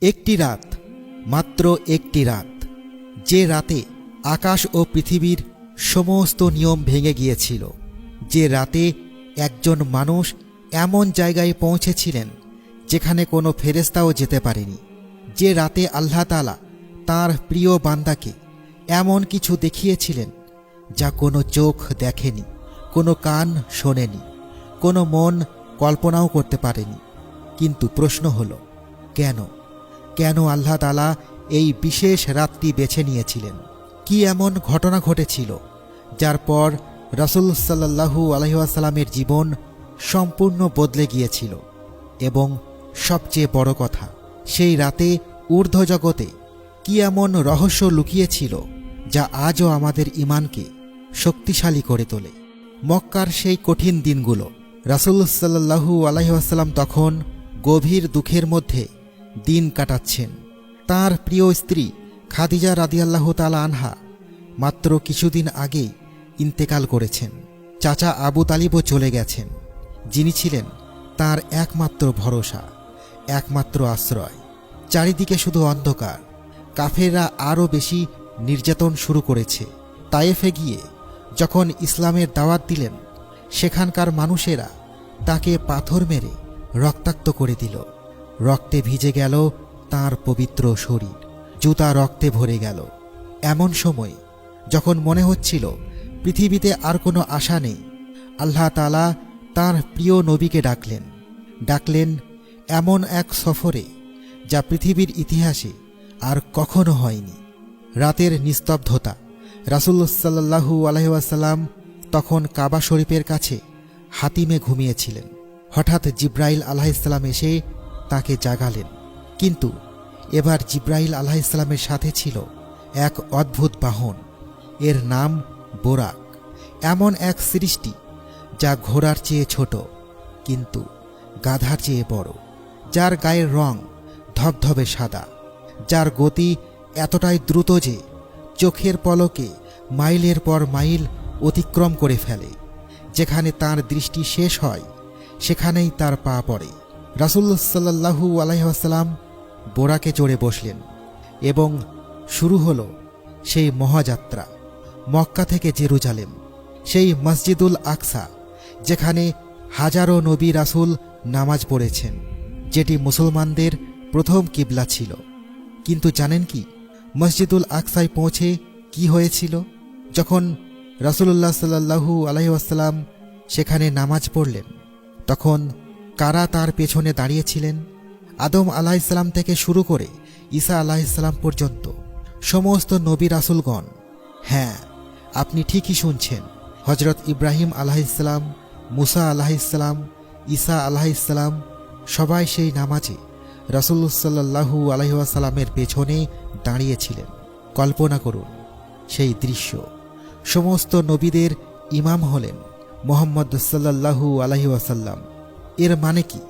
একটি রাত, মাত্র একটি রাত, যে রাতে আকাশ ও পৃথিবীর সমস্ত নিয়ম ভেঙে গিয়েছিল, যে রাতে একজন মানুষ এমন জায়গায় পৌঁছেছিলেন যেখানে কোনো ফেরেশতাও যেতে পারেনি, যে রাতে আল্লাহ তাআলা তাঁর প্রিয় বান্দাকে এমন কিছু দেখিয়েছিলেন যা কোনো চোখ দেখেনি, কোনো কান শোনেনি, কোনো মন কল্পনাও করতে পারেনি। কিন্তু প্রশ্ন হলো, কেন কেন আল্লাহ তাআলা এই বিশেষ রাতটি বেছে নিয়েছিলেন? কি এমন ঘটনা ঘটেছিল যার পর রাসূল সাল্লাল্লাহু আলাইহি ওয়াসাল্লামের জীবন সম্পূর্ণ বদলে গিয়েছিল? এবং সবচেয়ে বড় কথা, সেই রাতে ঊর্ধ্ব জগতে কি এমন রহস্য লুকিয়েছিল যা আজও আমাদের ঈমানকে শক্তিশালী করে তোলে? মক্কার সেই কঠিন দিনগুলো, রাসূল সাল্লাল্লাহু আলাইহি ওয়াসাল্লাম তখন গভীর দুঃখের মধ্যে দিন কাটাচ্ছেন। তাঁর প্রিয় স্ত্রী খাদিজা রাদিয়াল্লাহু তাআলা আনহা মাত্র কিছুদিন আগেই ইন্তেকাল করেছেন। চাচা আবু তালিবও চলে গেছেন, যিনি ছিলেন তাঁর একমাত্র ভরসা, একমাত্র আশ্রয়। চারিদিকে শুধু অন্ধকার। কাফেররা আরও বেশি নির্যাতন শুরু করেছে। তায়েফে গিয়ে যখন ইসলামের দাওয়াত দিলেন, সেখানকার মানুষেরা তাকে পাথর মেরে রক্তাক্ত করে দিল। রক্তে ভিজে গেল তাঁর পবিত্র শরীর, জুতা রক্তে ভরে গেল। এমন সময় যখন মনে হচ্ছিল পৃথিবীতে আর কোনো আশা নেই, আল্লাহ তাআলা তাঁর প্রিয় নবীকে ডাকলেন এমন এক সফরে যা পৃথিবীর ইতিহাসে আর কখনো হয়নি। রাতের নিস্তব্ধতা। রাসূল সাল্লাল্লাহু আলাইহি ওয়াসাল্লাম তখন কাবা শরীফের কাছে হাতিমে ঘুমিয়েছিলেন। হঠাৎ জিব্রাইল আলাইহিসসালাম এসে তাকে জাগালেন। কিন্তু এবার জিব্রাইল আলাইহিসসালামের সাথে ছিল এক অদ্ভুত বাহন। এর নাম বোরাক। এমন এক সৃষ্টি যা ঘোড়ার চেয়ে ছোট কিন্তু গাধার চেয়ে বড়, যার গায়ের রং ধবধবে সাদা, যার গতি এতটাই দ্রুত যে চোখের পলকে মাইলের পর মাইল অতিক্রম করে ফেলে। যেখানে তার দৃষ্টি শেষ হয় সেখানেই তার পা পড়ে। রাসূল সাল্লাল্লাহু আলাইহি ওয়াসাল্লাম বোরাকে চড়ে বসলেন এবং শুরু হলো সেই মহাযাত্রা। মক্কা থেকে জেরুজালেম, সেই মসজিদুল আকসা যেখানে হাজারো নবী রাসূল নামাজ পড়েছেন, যেটি মুসলমানদের প্রথম কিবলা ছিল। কিন্তু জানেন কি, মসজিদুল আকসায় পৌঁছে কি হয়েছিল? যখন রাসূলুল্লাহ সাল্লাল্লাহু আলাইহি ওয়াসাল্লাম সেখানে নামাজ পড়লেন, তখন কারা তার পেছনে দাঁড়িয়েছিলেন? আদম আলাইহিসসালাম থেকে শুরু করে ঈসা আলাইহিসসালাম পর্যন্ত সমস্ত নবী রাসূলগণ। হ্যাঁ, আপনি ঠিকই শুনছেন। হযরত ইব্রাহিম আলাইহিসসালাম, মুসা আলাইহিসসালাম, ঈসা আলাইহিসসালাম সবাই সেই নামাজে রাসূল সাল্লাল্লাহু আলাইহি ওয়াসাল্লামের পেছনে দাঁড়িয়েছিলেন। কল্পনা করুন সেই দৃশ্য। সমস্ত নবীদের ইমাম হলেন মুহাম্মদ সাল্লাল্লাহু আলাইহি ওয়াসাল্লাম। এর মানে কি?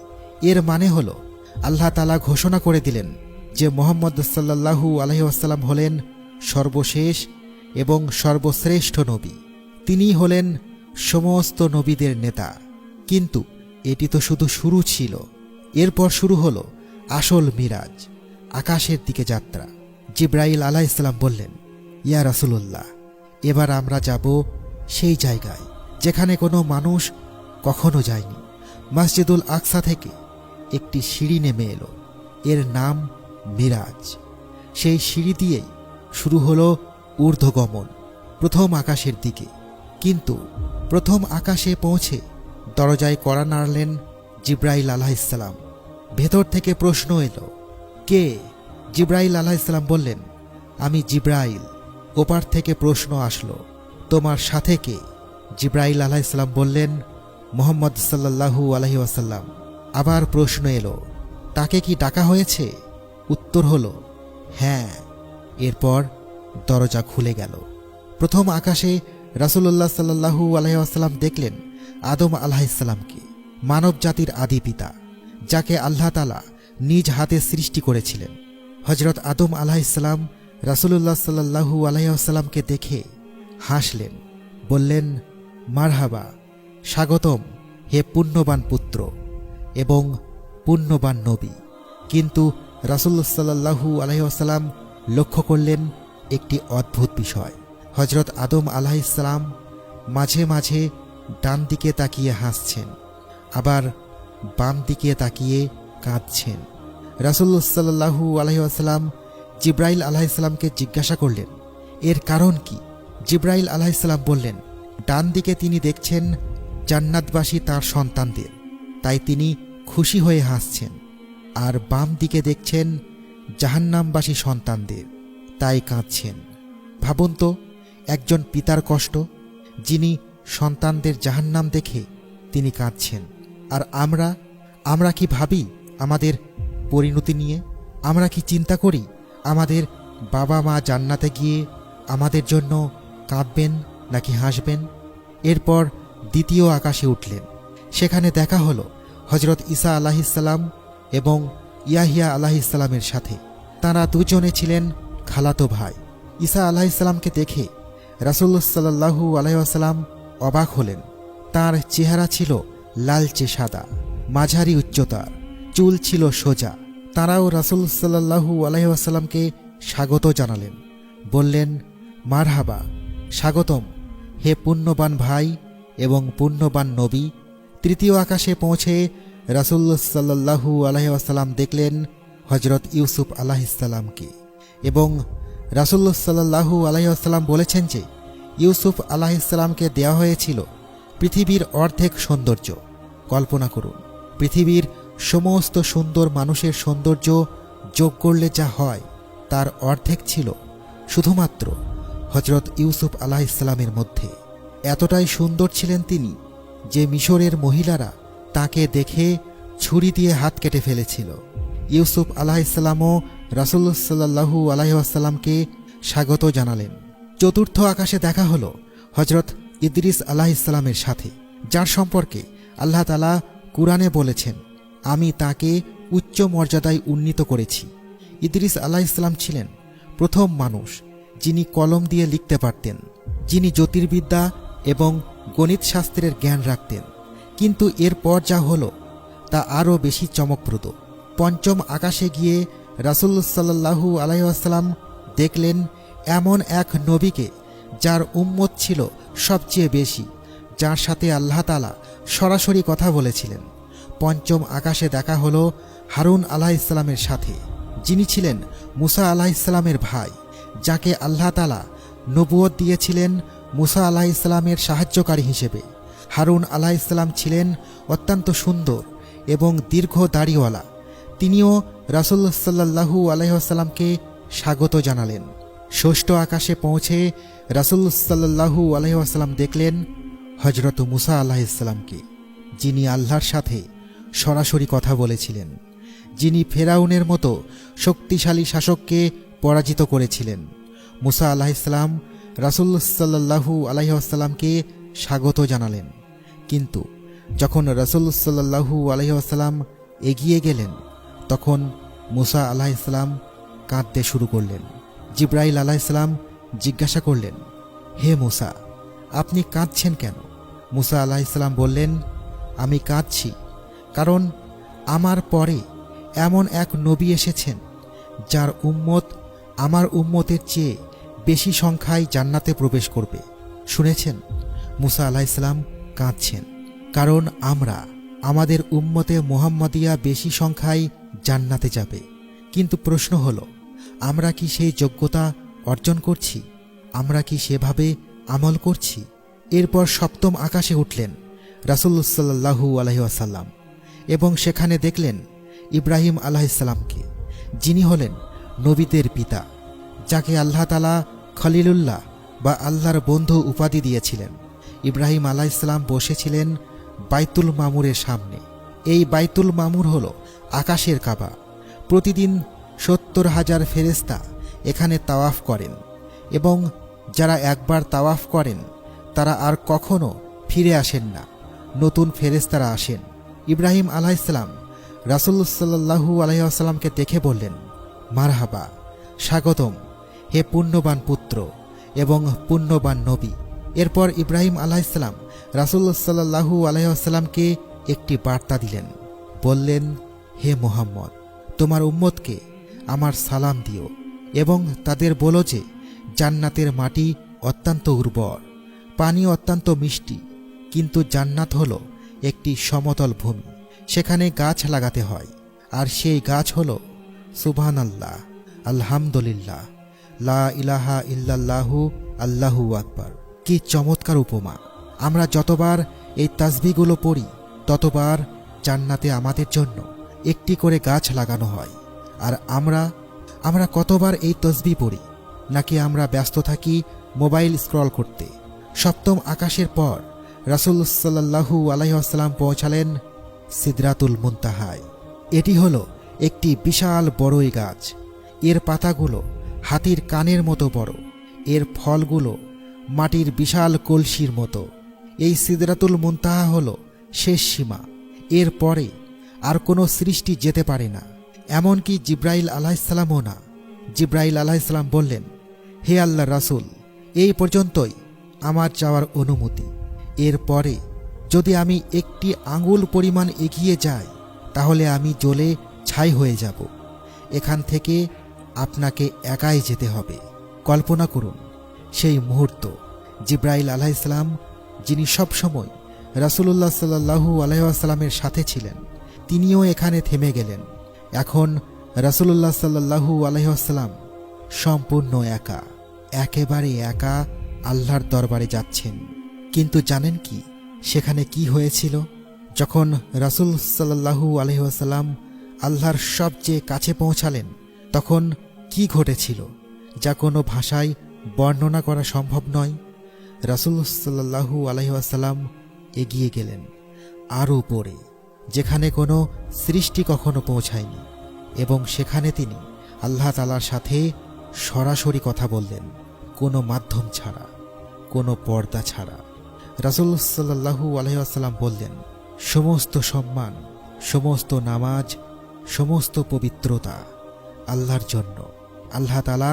এর মানে হলো আল্লাহ তাআলা ঘোষণা করে দিলেন যে মুহাম্মদ সাল্লাল্লাহু আলাইহি ওয়াসাল্লাম হলেন সর্বশেষ এবং সর্বশ্রেষ্ঠ নবী। তিনি হলেন সমস্ত নবীদের নেতা। কিন্তু এটি তো শুধু শুরু ছিল। এরপর শুরু হলো আসল মিরাজ, আকাশের দিকে যাত্রা। জিব্রাইল আলাইহিসসালাম বললেন, ইয়া রাসূলুল্লাহ, এবার আমরা যাব সেই জায়গায় যেখানে কোনো মানুষ কখনো যায়নি। মসজিদুল আকসা থেকে একটি সিঁড়ি নেমে এলো, এর নাম মিরাজ। সেই সিঁড়ি দিয়েই শুরু হলো ঊর্ধ্বগমন প্রথম আকাশের দিকে। কিন্তু প্রথম আকাশে পৌঁছে দরজায় কড়া নাড়লেন জিব্রাইল আলাইহিসসালাম। ভেতর থেকে প্রশ্ন এলো, কে? জিব্রাইল আলাইহিসসালাম বললেন, আমি জিব্রাইল। ওপার থেকে প্রশ্ন আসলো, তোমার সাথে কে? জিব্রাইল আলাইহিসসালাম বললেন, মুহাম্মদ সাল্লাল্লাহু আলাইহি ওয়াসাল্লাম। আবার প্রশ্ন এলো, তাকে কি ডাকা হয়েছে? উত্তর হলো, হ্যাঁ। এরপর দরজা খুলে গেল। প্রথম আকাশে রাসূলুল্লাহ সাল্লাল্লাহু আলাইহি ওয়াসাল্লাম দেখলেন আদম আলাইহিসসালামকে, মানব জাতির আদি পিতা, যাকে আল্লাহ তাআলা নিজ হাতে সৃষ্টি করেছিলেন। হযরত আদম আলাইহিসসালাম রাসূলুল্লাহ সাল্লাল্লাহু আলাইহি ওয়াসাল্লামকে দেখে হাসলেন, বললেন, মারহাবা, স্বাগতম হে পুণ্যবান পুত্র এবং পুণ্যবান নবী। কিন্তু রাসূলুল্লাহ সাল্লাল্লাহু আলাইহি ওয়াসাল্লাম লক্ষ্য করলেন একটি অদ্ভুত বিষয়। হযরত আদম আলাইহিস সালাম মাঝে মাঝে ডান দিকে তাকিয়ে হাসছেন, আবার বাম দিকে তাকিয়ে কাঁদছেন। রাসূলুল্লাহ সাল্লাল্লাহু আলাইহি ওয়াসাল্লাম জিবরাইল আলাইহিস সালামকে জিজ্ঞাসা করলেন, এর কারণ কি? জিবরাইল আলাইহিস সালাম বললেন, ডান দিকে তিনি দেখছেন জান্নাতবাসী তার সন্তানদের, তাই তিনি খুশি হয়ে হাসছেন, আর বাম দিকে দেখছেন জাহান্নামবাসী সন্তানদের, তাই কাঁদছেন। ভাবুন তো, একজন পিতার কষ্ট, যিনি সন্তানদের জাহান্নাম দেখে তিনি কাঁদছেন। আর আমরা কি ভাবি আমাদের পরিণতি নিয়ে? আমরা কি চিন্তা করি আমাদের বাবা মা জান্নাতে গিয়ে আমাদের জন্য কাঁদবেন নাকি হাসবেন? এরপর দ্বিতীয় আকাশে উঠলেন। সেখানে দেখা হলো হযরত ঈসা আলাইহিস সালাম এবং ইয়াহিয়া আলাইহিস সালামের সাথে। তাঁরা দুজনে ছিলেন খালাতো ভাই। ঈসা আলাইহিস সালামকে দেখে রাসূলুল্লাহ সাল্লাল্লাহু আলাইহি ওয়াসাল্লাম অবাক হলেন। তার চেহারা ছিল লালচে সাদা, মাঝারি উচ্চতার, চুল ছিল সোজা। তাঁরাও রাসূলুল্লাহ সাল্লাল্লাহু আলাইহি ওয়াসাল্লামকে স্বাগত জানালেন, বললেন, মারহাবা, স্বাগতম হে পুণ্যবান ভাই এবং পুণ্যবান নবী। তৃতীয় আকাশে পৌঁছে রাসূলুল্লাহ সাল্লাল্লাহু আলাইহি ওয়াসাল্লাম দেখলেন হযরত ইউসুফ আলাইহিস সালামকে, এবং রাসূলুল্লাহ সাল্লাল্লাহু আলাইহি ওয়াসাল্লাম বলেছেন যে ইউসুফ আলাইহিস সালামকে দেওয়া হয়েছিল পৃথিবীর অর্ধেক সৌন্দর্য। কল্পনা করুন, পৃথিবীর সমস্ত সুন্দর মানুষের সৌন্দর্য যোগ করলে যা হয় তার অর্ধেক ছিল শুধুমাত্র হযরত ইউসুফ আলাইহিস সালামের মধ্যে। এতটাই সুন্দর ছিলেন তিনি যে মিশরের মহিলারা তাকে দেখে ছুরি দিয়ে হাত কেটে ফেলেছিল। ইউসুফ আলাইহিস সালামও রাসূলুল্লাহ সাল্লাল্লাহু আলাইহি ওয়াসাল্লামকে স্বাগত জানালেন। চতুর্থ আকাশে দেখা হলো হযরত ইদ্রিস আলাইহিস সালামের সাথে, যার সম্পর্কে আল্লাহ তাআলা কুরআনে বলেছেন, আমি তাকে উচ্চ মর্যাদায় উন্নীত করেছি। ইদ্রিস আলাইহিস সালাম ছিলেন প্রথম মানুষ যিনি কলম দিয়ে লিখতে পারতেন, যিনি জ্যোতির্বিদ্যা এবং গণিত শাস্ত্রের জ্ঞান রাখতেন। কিন্তু এরপর যা হলো তা আরও বেশি চমকপ্রদ। পঞ্চম আকাশে গিয়ে রাসূলুল্লাহ সাল্লাল্লাহু আলাইহি ওয়াসাল্লাম দেখলেন এমন এক নবীকে যার উম্মত ছিল সবচেয়ে বেশি, যার সাথে আল্লাহ তাআলা সরাসরি কথা বলেছিলেন। পঞ্চম আকাশে দেখা হলো হারুন আলাইহিস সালামের সাথে, যিনি ছিলেন মুসা আলাইহিস সালামের ভাই, যাকে আল্লাহ তাআলা নবুয়ত দিয়েছিলেন মুসা আলাইহিস সালামের সাহায্যকারী হিসেবে। হারুন আলাইহিস সালাম ছিলেন অত্যন্ত সুন্দর এবং দীর্ঘ দাড়িওয়ালা। তিনিও রাসূলুল্লাহ সাল্লাল্লাহু আলাইহি ওয়াসাল্লামকে স্বাগত জানালেন। ষষ্ঠ আকাশে পৌঁছে রাসূলুল্লাহ সাল্লাল্লাহু আলাইহি ওয়াসাল্লাম দেখলেন হযরত মুসা আলাইহিস সালামকে, যিনি আল্লাহর সাথে সরাসরি কথা বলেছিলেন, যিনি ফেরাউনের মতো শক্তিশালী শাসককে পরাজিত করেছিলেন। মুসা আলাইহিস সালাম রাসূলুল্লাহ সাল্লাল্লাহু আলাইহি ওয়াসাল্লামকে স্বাগত জানালেন। কিন্তু যখন রাসূলুল্লাহ সাল্লাল্লাহু আলাইহি ওয়াসাল্লাম এগিয়ে গেলেন, তখন মুসা আলাইহিস সালাম কাঁদতে শুরু করলেন। জিবরাইল আলাইহিস সালাম জিজ্ঞাসা করলেন, হে মুসা, আপনি কাঁদছেন কেন? মুসা আলাইহিস সালাম বললেন, আমি কাঁদছি কারণ আমার পরে এমন এক নবী এসেছেন যার উম্মত আমার উম্মতের চেয়ে বেশি সংখ্যায় জান্নাতে প্রবেশ করবে। শুনেছেন, মুসা আলাইহিস সালাম কাঁদছেন কারণ আমাদের উম্মতে মুহাম্মাদিয়া বেশি সংখ্যায় জান্নাতে যাবে। কিন্তু প্রশ্ন হলো, আমরা কি সেই যোগ্যতা অর্জন করছি? আমরা কি সেভাবে আমল করছি? এরপর সপ্তম আকাশে উঠলেন রাসূলুল্লাহ সাল্লাল্লাহু আলাইহি ওয়াসাল্লাম, এবং সেখানে দেখলেন ইব্রাহিম আলাইহিস সালামকে, যিনি হলেন নবীদের পিতা, যাকে আল্লাহ তাআলা খলিলুল্লাহ বা আল্লাহর বন্ধু উপাধি দিয়েছিলেন। ইব্রাহিম আলাইহিস সালাম বসেছিলেন বাইতুল মামুরের সামনে। এই বাইতুল মামুর হল আকাশের কাবা। প্রতিদিন ৭০,০০০ ফেরেশতা এখানে তাওয়াফ করেন, এবং যারা একবার তাওয়াফ করেন তারা আর কখনো ফিরে আসেন না, নতুন ফেরেশতারা আসেন। ইব্রাহিম আলাইহিস সালাম রাসূলুল্লাহ সাল্লাল্লাহু আলাইহি ওয়াসাল্লামকে দেখে বললেন, মারহাবা, স্বাগতম হে পুণ্যবান পুত্র এবং পুণ্যবান নবী। এরপর ইব্রাহিম আলাইহিস সালাম রাসূলুল্লাহ সাল্লাল্লাহু আলাইহি ওয়াসাল্লামকে একটি বার্তা দিলেন। বললেন, হে মুহাম্মদ, তোমার উম্মতকে আমার সালাম দিও এবং তাদের বলো যে জান্নাতের মাটি অত্যন্ত উর্বর, পানি অত্যন্ত মিষ্টি, কিন্তু জান্নাত হলো একটি সমতল ভূমি, সেখানে গাছ লাগাতে হয়, আর সেই গাছ হলো সুবহানাল্লাহ, আলহামদুলিল্লাহ, লা ইলাহা ইল্লাল্লাহু, আল্লাহু আকবার। কি চমৎকার উপমা! আমরা যতবার এই তাসবিহগুলো পড়ি ততবার জান্নাতে আমাদের জন্য একটি করে গাছ লাগানো হয়। আর আমরা কতবার এই তসবিহ পড়ি? নাকি আমরা ব্যস্ত থাকি মোবাইল স্ক্রল করতে? সপ্তম আকাশের পর রাসূল সাল্লাল্লাহু আলাইহি ওয়াসাল্লাম পৌঁছালেন সিদরাতুল মুনতাহায়। এটি হলো একটি বিশাল বড়ই গাছ। এর পাতাগুলো হাতির কানের মতো বড়, এর ফলগুলো মাটির বিশাল কলসির মতো। এই সিদরাতুল মুনতাহা হলো শেষ সীমা, এর পরে আর কোনো সৃষ্টি যেতে পারে না, এমনকি জিব্রাইল আলাইহিসসালামও না। জিব্রাইল আলাইহিসসালাম বললেন, হে আল্লাহর রাসূল, এই পর্যন্তই আমার যাওয়ার অনুমতি। এরপরে যদি আমি একটি আঙ্গুল পরিমাণ এগিয়ে যাই তাহলে আমি জ্বলে ছাই হয়ে যাব। এখান থেকে আপনাকে একাই যেতে হবে। কল্পনা করুন সেই মুহূর্ত। জিব্রাইল আলাইহিসসালাম, যিনি সবসময় রাসূলুল্লাহ সাল্লাল্লাহু আলাইহি ওয়াসাল্লামের সাথে ছিলেন, তিনিও এখানে থেমে গেলেন। এখন রাসূলুল্লাহ সাল্লাল্লাহু আলাইহি ওয়াসাল্লাম সম্পূর্ণ একা, একেবারে একা আল্লাহর দরবারে যাচ্ছেন। কিন্তু জানেন কি সেখানে কি হয়েছিল? যখন রাসূল সাল্লাল্লাহু আলাইহি ওয়াসাল্লাম আল্লাহর সবচেয়ে কাছে পৌঁছালেন, তখন কি ঘটেছিল যা কোনো ভাষায় বর্ণনা করা সম্ভব নয়। রাসূল সাল্লাল্লাহু আলাইহি ওয়াসাল্লাম এগিয়ে গেলেন আরও উপরে, যেখানে কোনো সৃষ্টি কখনো পৌঁছায়নি, এবং সেখানে তিনি আল্লাহ তাআলার সাথে সরাসরি কথা বললেন, কোনো মাধ্যম ছাড়া, কোনো পর্দা ছাড়া। রাসূল সাল্লাল্লাহু আলাইহি ওয়াসাল্লাম বললেন, সমস্ত সম্মান, সমস্ত নামাজ, সমস্ত পবিত্রতা আল্লাহর জন্য। আল্লাহ তাআলা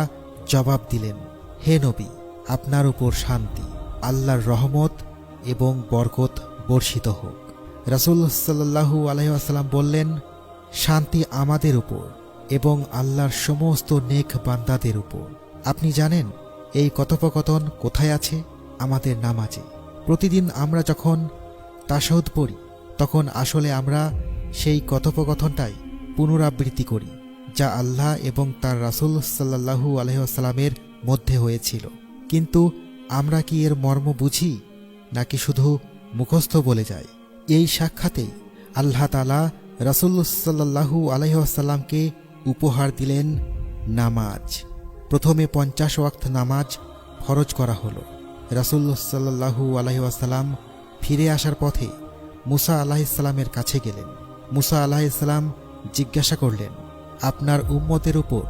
জবাব দিলেন, হে নবী, আপনার উপর শান্তি, আল্লাহর রহমত এবং বরকত বর্ষিত হোক। রাসূল সাল্লাল্লাহু আলাইহি ওয়াসাল্লাম বললেন, শান্তি আমাদের উপর এবং আল্লাহর সমস্ত নেক বান্দাদের উপর। আপনি জানেন এই কথোপকথন কোথায় আছে? আমাদের নামাজে। প্রতিদিন আমরা যখন তাশাহুদ পড়ি তখন আসলে আমরা সেই কথোপকথনটাই পুনরাবৃত্তি করি, যা আল্লাহ এবং তার রাসূল সাল্লাল্লাহু আলাইহি ওয়াসাল্লামের মধ্যে হয়েছিল। কিন্তু আমরা কি এর মর্ম বুঝি, নাকি শুধু মুখস্থ বলে যাই? এই সাক্ষাতেই আল্লাহ তাআলা রাসূল সাল্লাল্লাহু আলাইহি ওয়াসাল্লামকে উপহার দিলেন নামাজ। প্রথমে 50 ওয়াক্ত নামাজ ফরজ করা হলো। রাসূল সাল্লাল্লাহু আলাইহি ওয়াসাল্লাম ফিরে আসার পথে মুসা আলাইহিসসালামের কাছে গেলেন। মুসা আলাইহিসসালাম জিজ্ঞাসা করলেন, আপনার উম্মতের উপর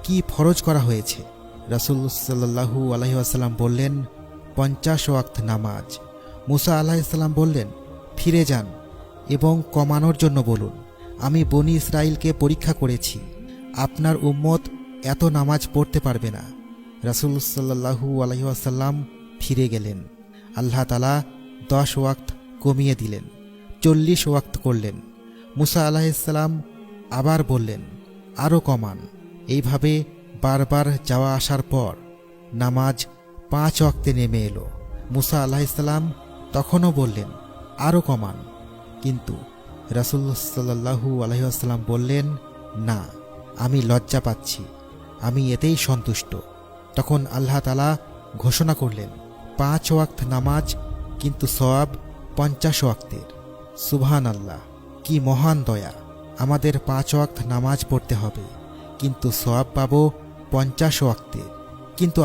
কি ফরজ করা হয়েছে? রাসূল সাল্লাল্লাহু আলাইহি ওয়াসাল্লাম বললেন, 50 ওয়াক্ত নামাজ। মুসা আলাইহিসসালাম বললেন, ফিরে যান এবং কমানোর জন্য বলুন। আমি বনী ইসরাইলকে পরীক্ষা করেছি, আপনার উম্মত এত নামাজ পড়তে পারবে না। রাসূল সাল্লাল্লাহু আলাইহি ওয়াসাল্লাম ফিরে গেলেন। আল্লাহ তাআলা 10 ওয়াক্ত কমিয়ে দিলেন, 40 ওয়াক্ত করলেন। মুসা আলাইহিসসালাম আবার বললেন, আরও কমান। এইভাবে বারবার যাওয়া আসার পর নামাজ 5 ওয়াক্তে নেমে এলো। মুসা আলাইহিসসালাম তখনও বললেন, আরও কমান। কিন্তু রাসূল সাল্লাল্লাহু আলাইহি ওয়াসাল্লাম বললেন, না, আমি লজ্জা পাচ্ছি, আমি এতেই সন্তুষ্ট। তখন আল্লাহ তাআলা ঘোষণা করলেন, 5 ওয়াক্ত নামাজ, কিন্তু সওয়াব 50 ওয়াক্তের। সুবহানাল্লাহ, কি মহান দয়া! আমাদের 5 ওয়াক্ত নামাজ পড়তে হবে, কিন্তু সওয়াব পাবো 50 ওয়াক্তের। কিন্তু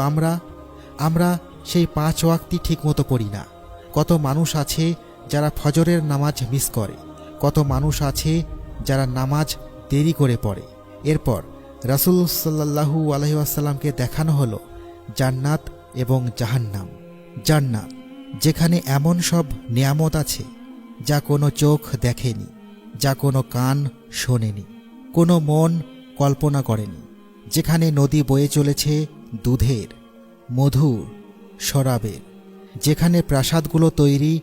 আমরা সেই 5 ওয়াক্তই ঠিকমতো পড়ি না। কত মানুষ আছে যারা ফজরের নামাজ মিস করে, কত মানুষ আছে যারা নামাজ দেরি করে পড়ে। এরপর রাসূল সাল্লাল্লাহু আলাইহি ওয়াসাল্লামকে দেখানো হলো জান্নাত এবং জাহান্নাম। জান্নাত, যেখানে এমন সব নিয়ামত আছে যা কোনো চোখ দেখেনি, যা কোনো কান শোনেনি, কোনো মন কল্পনা করেনি, যেখানে নদী বয়ে চলেছে দুধের, মধুর, শরাবের, যেখানে প্রাসাদগুলো তৈরি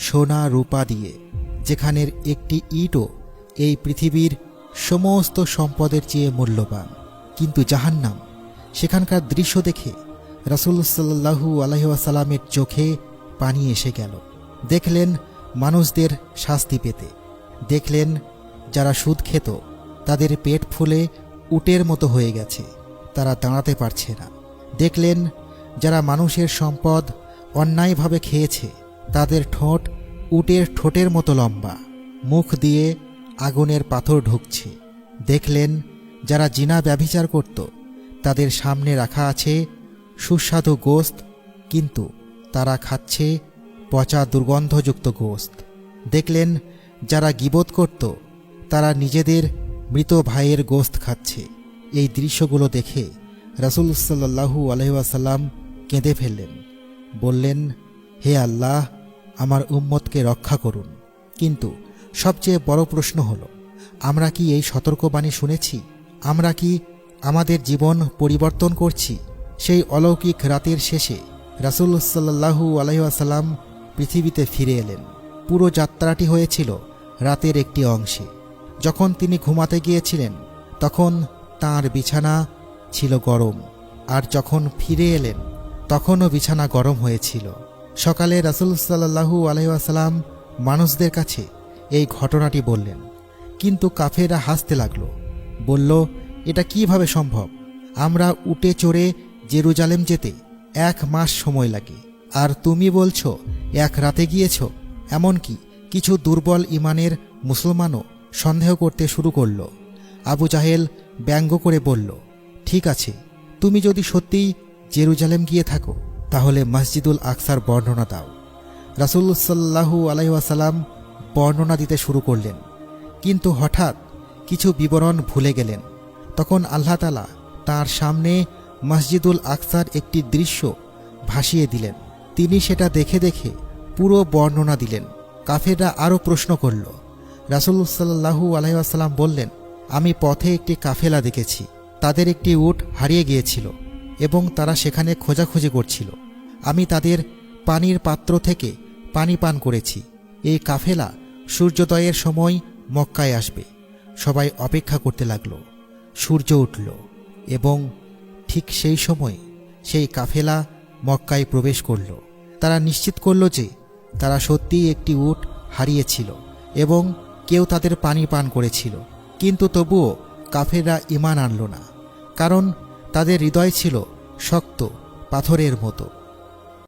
সোনা রূপা দিয়ে, যেখানের একটি ইটও এই পৃথিবীর সমস্ত সম্পদের চেয়ে মূল্যবান। কিন্তু জাহান্নাম, সেখানকার দৃশ্য দেখে রাসূল সাল্লাল্লাহু আলাইহি ওয়াসাল্লামের চোখে পানি এসে গেল। দেখলেন মানুষদের শাস্তি পেতে, দেখলেন যারা সুদ খেত তাদের পেট ফুলে উটের মতো হয়ে গেছে, তারা দাঁড়াতে পারছে না। দেখলেন যারা মানুষের সম্পদ অন্যায়ভাবে খেয়েছে তাদের ঠোঁট উটের ঠোঁটের মতো লম্বা, মুখ দিয়ে আগুনের পাথর ঢুকছে। দেখলেন যারা জিনা ব্যভিচার করত তাদের সামনে রাখা আছে সুস্বাদু গোশত, কিন্তু তারা খাচ্ছে পচা দুর্গন্ধযুক্ত গোশত। দেখলেন যারা গীবত করত তারা নিজেদের মৃত ভাইয়ের গোশত খাচ্ছে। এই দৃশ্যগুলো দেখে রাসূল সাল্লাল্লাহু আলাইহি ওয়াসাল্লাম কেঁদে ফেললেন, বললেন, হে আল্লাহ, আমার উম্মতকে রক্ষা করুন। কিন্তু সবচেয়ে বড় প্রশ্ন হলো, আমরা কি এই সতর্কবাণী শুনেছি? আমরা কি আমাদের জীবন পরিবর্তন করছি? সেই অলৌকিক রাতের শেষে রাসূল সাল্লাল্লাহু আলাইহি ওয়াসাল্লাম পৃথিবীতে ফিরে এলেন। পুরো যাত্রাটি হয়েছিল রাতের একটি অংশে। যখন তিনি ঘুমাতে গিয়েছিলেন তখন তাঁর বিছানা ছিল গরম, আর যখন ফিরে এলেন তখনও বিছানা গরম হয়েছিল। সকালে রাসূল সাল্লাল্লাহু আলাইহি ওয়াসাল্লাম মানুষদের কাছে এই ঘটনাটি বললেন, কিন্তু কাফেররা হাসতে লাগলো, বলল, এটা কিভাবে সম্ভব? আমরা উটে চড়ে জেরুজালেম যেতে 1 মাস সময় লাগে, আর তুমি বলছো 1 রাতে গিয়েছ। এমনকি কিছু দুর্বল ইমানের মুসলমানও সন্দেহ করতে শুরু করল। আবু জাহেল ব্যঙ্গ করে বলল, ঠিক আছে, তুমি যদি সত্যিই জেরুজালেম গিয়ে থাকো তাহলে মসজিদুল আকসার বর্ণনা দাও। রাসূল সাল্লাল্লাহু আলাইহি ওয়াসাল্লাম বর্ণনা দিতে শুরু করলেন, কিন্তু হঠাৎ কিছু বিবরণ ভুলে গেলেন। তখন আল্লাহ তাআলা তাঁর সামনে মসজিদুল আকসার একটি দৃশ্য ভাসিয়ে দিলেন। তিনি সেটা দেখে দেখে পুরো বর্ণনা দিলেন। কাফেররা আরও প্রশ্ন করল। রাসূল সাল্লাল্লাহু আলাইহি ওয়াসাল্লাম বললেন, আমি পথে একটি কাফেলা দেখেছি, তাদের একটি উট হারিয়ে গিয়েছিল এবং তারা সেখানে খোঁজাখুঁজি করছিল। আমি তাদের পানির পাত্র থেকে পানি পান করেছি। এই কাফেলা সূর্যোদয়ের সময় মক্কায় আসবে। সবাই অপেক্ষা করতে লাগল। সূর্য উঠল এবং ঠিক সেই সময় সেই কাফেলা মক্কায় প্রবেশ করল। তারা নিশ্চিত করল যে তারা সত্যিই একটি উট হারিয়েছিল এবং কেউ তাদের পানি পান করেছিল। কিন্তু তবুও কাফেররা ঈমান আনল না, কারণ তাদের হৃদয় ছিল শক্ত পাথরের মতো।